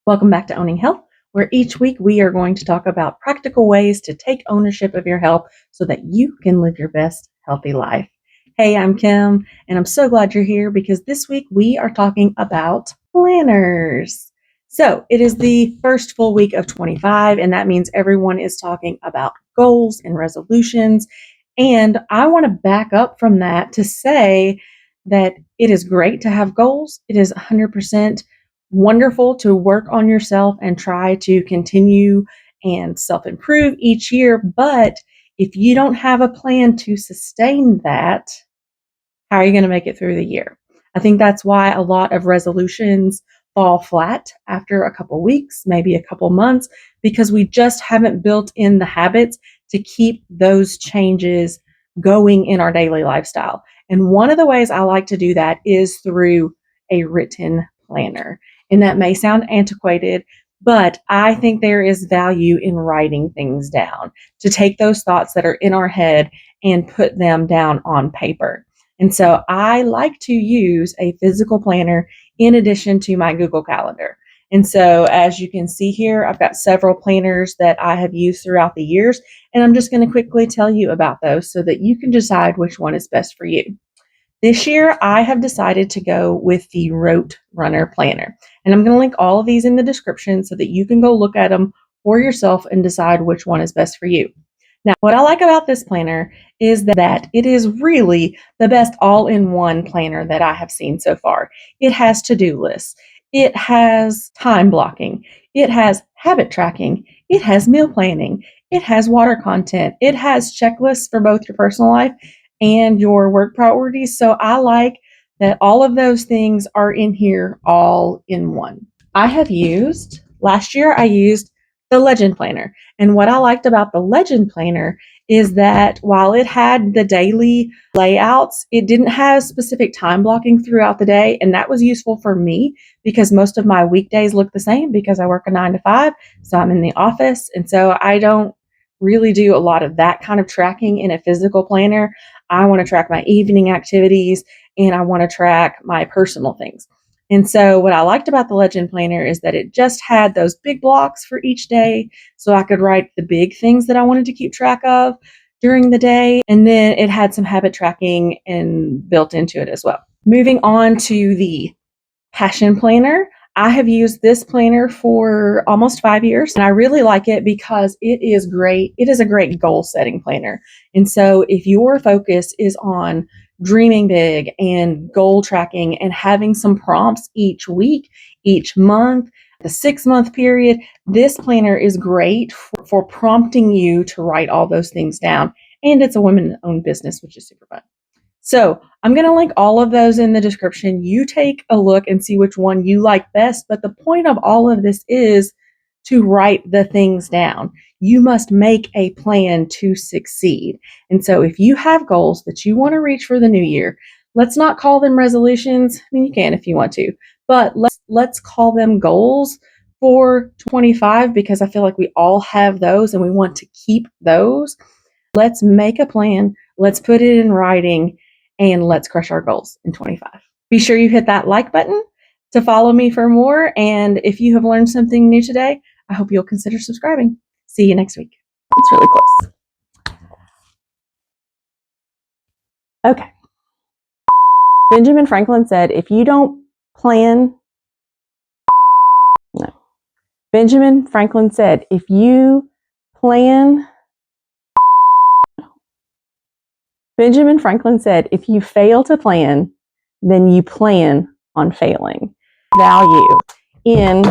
Welcome back to Owning Health, where each week we are going to talk about practical ways to take ownership of your health so that you can live your best healthy life. Hey, I'm Kim, and I'm so glad you're here because this week we are talking about planners. So it is the first full week of 25, and that means everyone is talking about goals and resolutions. And I want to back up from that to say that it is great to have goals. It is 100% wonderful to work on yourself and try to continue and self-improve each year. But if you don't have a plan to sustain that, how are you going to make it through the year? I think that's why a lot of resolutions fall flat after a couple weeks, maybe a couple months, because we just haven't built in the habits to keep those changes going in our daily lifestyle. And one of the ways I like to do that is through a written planner. And that may sound antiquated, but I think there is value in writing things down, to take those thoughts that are in our head and put them down on paper. And so I like to use a physical planner in addition to my Google Calendar. And so as you can see here, I've got several planners that I have used throughout the years, and I'm just going to quickly tell you about those so that you can decide which one is best for you. This year, I have decided to go with the Roterunner Planner, and I'm going to link all of these in the description so that you can go look at them for yourself and decide which one is best for you. Now, what I like about this planner is that it is really the best all-in-one planner that I have seen so far. It has to-do lists. It has time blocking. It has habit tracking. It has meal planning. It has water content. It has checklists for both your personal life and your work priorities. So I like that all of those things are in here all in one. Last year I used the Legend Planner. And what I liked about the Legend Planner is that while it had the daily layouts, it didn't have specific time blocking throughout the day. And that was useful for me because most of my weekdays look the same because I work a 9 to 5. So I'm in the office. And so I don't really do a lot of that kind of tracking in a physical planner. I want to track my evening activities and I want to track my personal things. And so what I liked about the Legend Planner is that it just had those big blocks for each day, so I could write the big things that I wanted to keep track of during the day. And then it had some habit tracking and built into it as well. Moving on to the Passion Planner. I have used this planner for almost 5 years, and I really like it because it is great. It is a great goal setting planner. And so if your focus is on dreaming big and goal tracking and having some prompts each week, each month, the 6-month period, this planner is great for prompting you to write all those things down. And it's a women-owned business, which is super fun. So I'm going to link all of those in the description. You take a look and see which one you like best. But the point of all of this is to write the things down. You must make a plan to succeed. And so if you have goals that you want to reach for the new year, let's not call them resolutions. I mean, you can if you want to, but let's call them goals for 25 because I feel like we all have those and we want to keep those. Let's make a plan. Let's put it in writing. And let's crush our goals in 25. Be sure you hit that like button to follow me for more. And if you have learned something new today, I hope you'll consider subscribing. See you next week. It's really close. Okay. Benjamin Franklin said, if you don't plan, no. Benjamin Franklin said, if you plan, Benjamin Franklin said, if you fail to plan, then you plan on failing. Value in